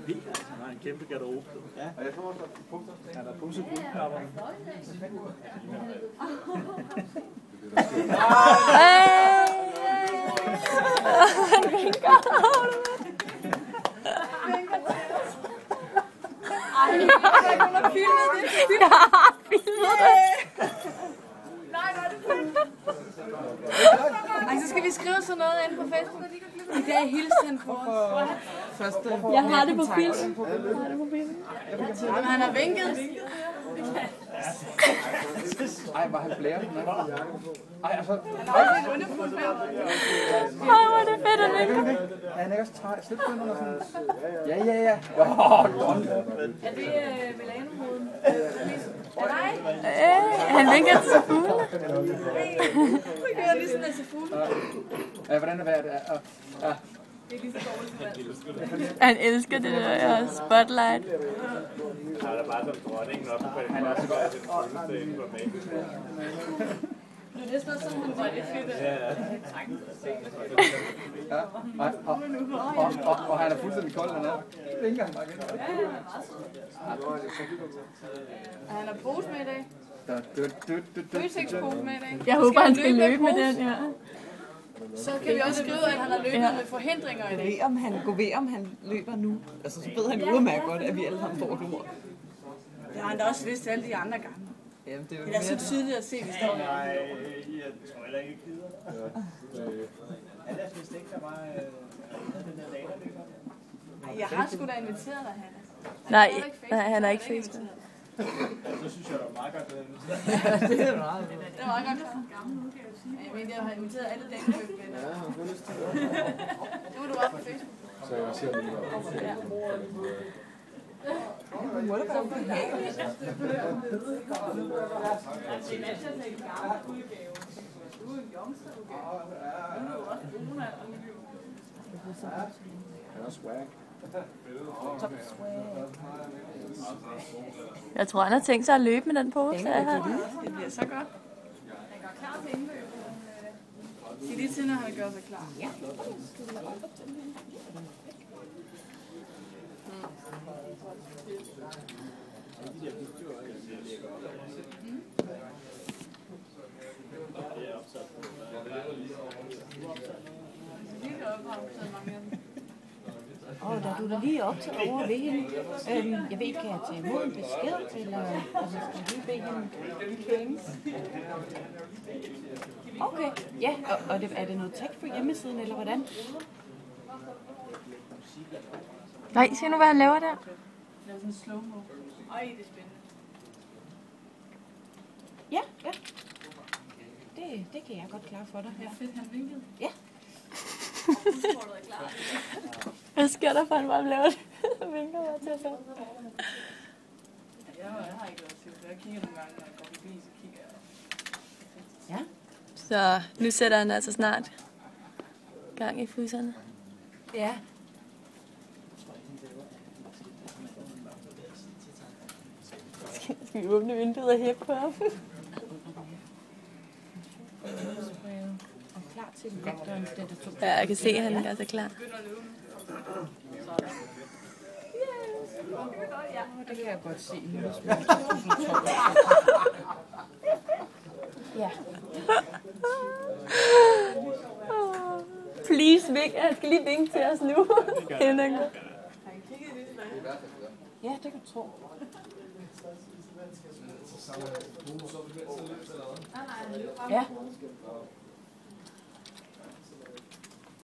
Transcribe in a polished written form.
vildt, altså. Han har en kæmpe garderobe. Ja, og jeg tror også, at punkter. Han har pusset guldknapperne. Han vinker. Ej, jeg har kun filmet det. Jeg har filmet det. Nej, nej, det er fedt. Ej, så skal vi skrive sådan noget ind på Facebook. I dag hilste han på os. Første. Jeg har det på film. Jamen, han har vinket. Ej, var han blæret? Ej, altså. Ej, hvor er det fedt at vinke. Er han ikke også træt? Slipbønder eller sådan? Ja. Er det Milano-moden? Han vinker til fugle. Jeg gør lige sådan, at se fugle. Ja, hvordan er det? Ja. Det er lige så dårligt som alt. Han elsker det der spotlight. Han er bare som dronningen op på han er så godt til den fuldeste inde på mig. Det er næsten også sådan, han var lidt fedt. Ja. Og han er fuldstændig kold dernede. Vinker han bare igen. Han har pose med i dag. Føtex-pose med i dag. Jeg håber, han skal løbe med den, ja. Så kan vi også skrive, at han har løbet med forhindringer i dag. Om han løber nu. Altså, så ved han jo udmærket godt, at vi alle sammen får et ord. Det har han da også vidst alle de andre gange. Jamen, det er jo Det er så tydeligt at se, hvis der Nej, jeg tror heller ikke, jeg gider. Han er vist ikke så meget den der dag, der ligger. Jeg har sgu da inviteret dig, Hanna. Nej, han er ikke Facebook. Så synes jeg, det var meget godt, at det er meget. Det var meget godt. Jeg mener, jeg har inviteret alle damekøbvenner. Ja, han har fundet stil. Det må du op på Facebook. Så jeg ser det lige op. Hvor er det bare behageligt? Han er swag. Jeg tror, han har tænkt sig at løbe med den pose. Det bliver så godt. Han går klar til indløb. Sig lige til, når han gør sig klar. Ja. Da du da lige optaget over ved hende. Jeg ved ikke, kan jeg tage imod en besked, eller altså, skal jeg lige bede hende? Okay, ja, og er det noget tekst på hjemmesiden, eller hvordan? Nej, se nu, hvad han laver der. Det er sådan en slow-mo. Ej, det er spændende. Ja. Det kan jeg godt klare for dig. Det er fedt, han vinkede. Ja. Udfordret er klar. Hvad sker der for, han bare laver det? Vinker bare til sig. Jeg har ikke noget til det. Jeg kigger nogle gange, når jeg går forbi, så kigger jeg. Ja. Så nu sætter han altså snart gang i fusserne. Ja. Skal vi åbne vinduet og hæppe på ham? Og klar til vektoren, det der to. Ja, jeg kan se, at han er så klar. Det kan jeg godt se nu. Ja. Please, vink. Jeg skal lige vinke til os nu. Henrik. Ja, det kan du tro. Ja.